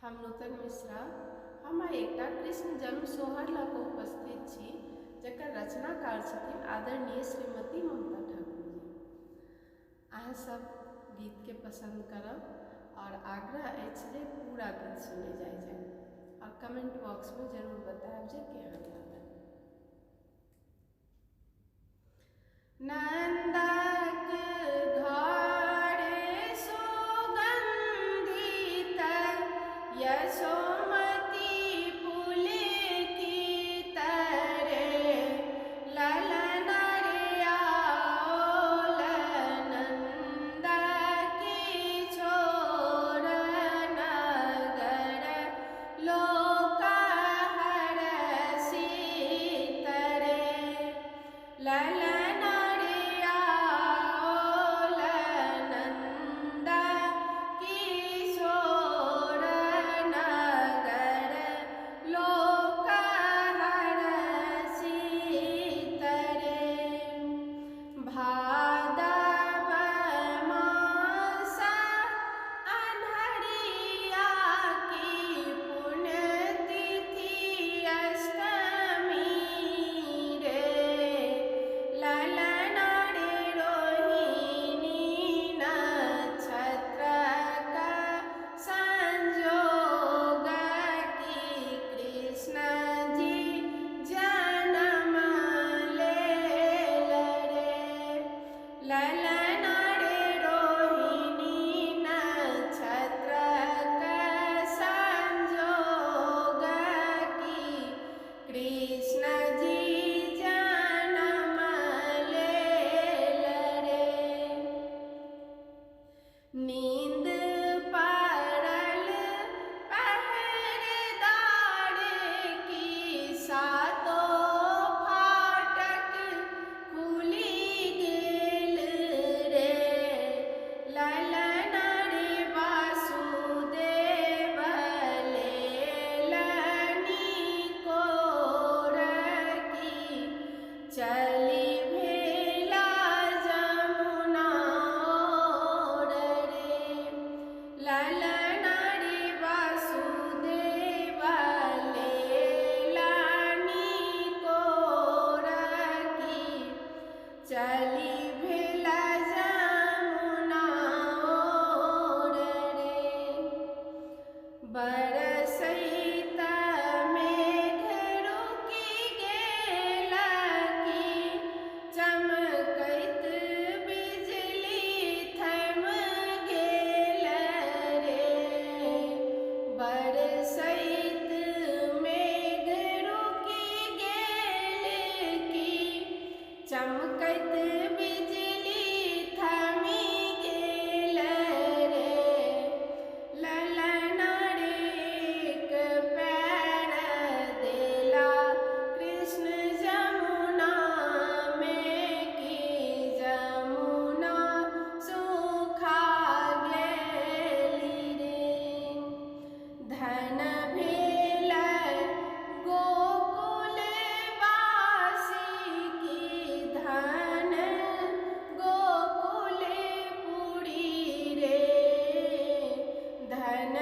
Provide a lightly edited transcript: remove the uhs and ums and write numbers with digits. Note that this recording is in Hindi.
हम नूतन मिश्रा हम एकटा कृष्ण जन्म सोहर लऽ कऽ उपस्थित छी, जकर रचनाकार छथिन आदरणीय श्रीमती ममता ठाकुर जी। अहाँ सब गीत के पसंद करब और आग्रह अछि जे पूरा गीत सुने जाय और कमेंट बॉक्स में जरूर बताएब जे केहन लागल। नंदक घरे सुगंधित यशोमती पुलकित रे, ललन रे आओल नंद किशोर नगर, लोक हर्षित रे, ललन नींद पड़ल पहरेदार की, सातों फाटक खुली गेल रे, ललन रे वासुदेव लेलनि कोर की, चली भेला जमुना ओर रे, ललन रे वासुदेव लेलनि कोर की, चली भेला जमुना ओर रे, बरसैत मेघ रुकि गेल की, चमकैत बिजली थमि गेल रे, बरसैत मेघ रुकि गेल की, चमकैत बिजली थमि गेल रे, ललन रे एक पैर देला कृष्ण जमुना में की, जमुना सुखा गेली रे, धन भेल गोकुलवासी की, धन गोकुलपुरी रे, धन